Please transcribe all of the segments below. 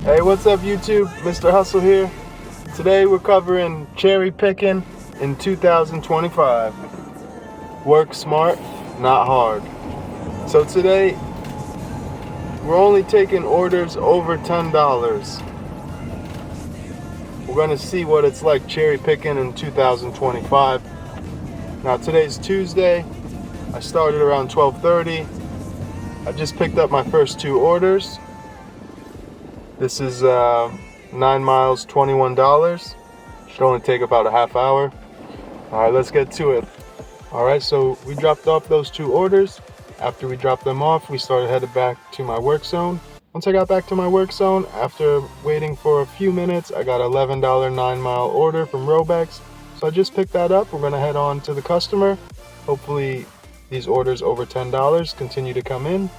Hey, what's up YouTube? Mr. Hustle here. Today we're covering cherry picking in 2025. Work smart, not hard. So today we're only taking orders over $10. We're gonna see what it's like cherry picking in 2025. Now today's Tuesday. I started around 12:30. I just picked up my first two orders. This is 9 miles, $21. Should only take about a half hour. All right, let's get to it. All right, so we dropped off those two orders. After we dropped them off, we started headed back to my work zone. Once I got back to my work zone, after waiting for a few minutes, I got an $11 9-mile order from Robex. So I just picked that up. We're gonna head on to the customer. Hopefully these orders over $10 continue to come in.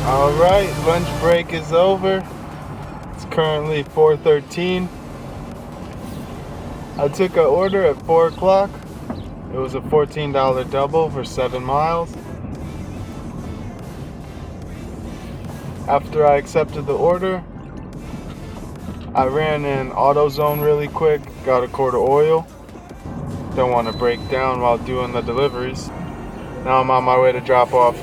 All right, lunch break is over. It's currently 4:13. I took an order at 4 o'clock. It was a $14 double for 7 miles. After I accepted the order, I ran in AutoZone really quick, got a quart of oil. Don't want to break down while doing the deliveries. Now I'm on my way to drop off.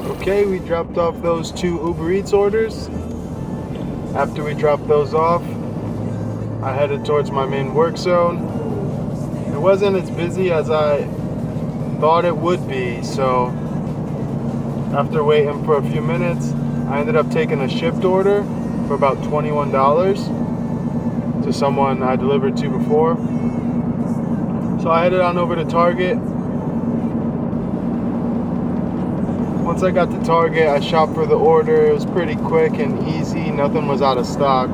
Okay, we dropped off those two Uber Eats orders. After we dropped those off, I headed towards my main work zone. It wasn't as busy as I thought it would be, so after waiting for a few minutes, I ended up taking a shipped order for about $21 to someone I delivered to before. So I headed on over to Target. Once I got to Target, I shopped for the order. It was pretty quick and easy. Nothing was out of stock.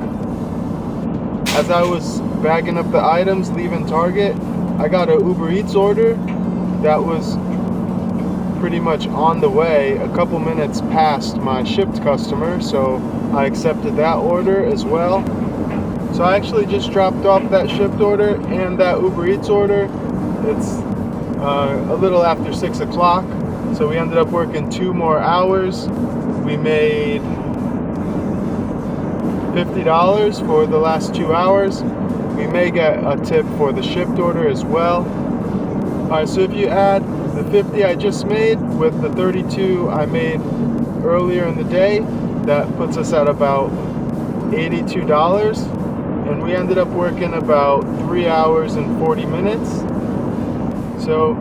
As I was bagging up the items leaving Target, I got an Uber Eats order that was pretty much on the way, a couple minutes past my shipped customer, so I accepted that order as well. So I actually just dropped off that shipped order and that Uber Eats order. It's a little after 6 o'clock. So we ended up working 2 more hours. We made $50 for the last 2 hours. We may get a tip for the shipped order as well. All right, so if you add the 50 I just made with the 32 I made earlier in the day, that puts us at about $82. And we ended up working about 3 hours and 40 minutes. So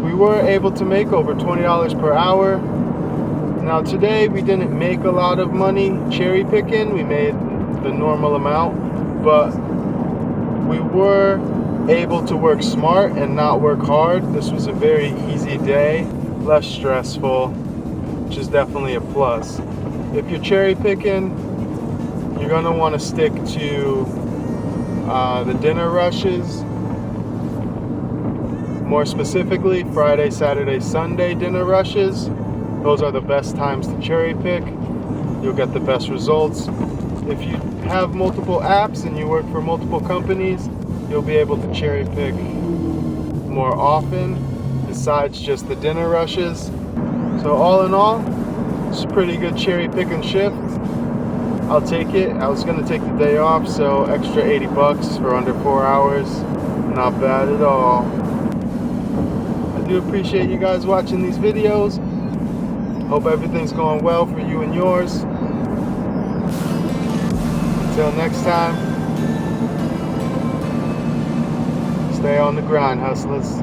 we were able to make over $20 per hour. Now today we didn't make a lot of money cherry picking. We made the normal amount, but we were able to work smart and not work hard. This was a very easy day, less stressful, which is definitely a plus. If you're cherry picking, you're gonna want to stick to the dinner rushes. More specifically, Friday, Saturday, Sunday dinner rushes. Those are the best times to cherry pick. You'll get the best results. If you have multiple apps and you work for multiple companies, you'll be able to cherry pick more often besides just the dinner rushes. So all in all, it's a pretty good cherry picking shift. I'll take it. I was gonna take the day off, so extra $80 for under 4 hours. Not bad at all. I do appreciate you guys watching these videos. Hope everything's going well for you and yours. Until next time, stay on the grind, hustlers.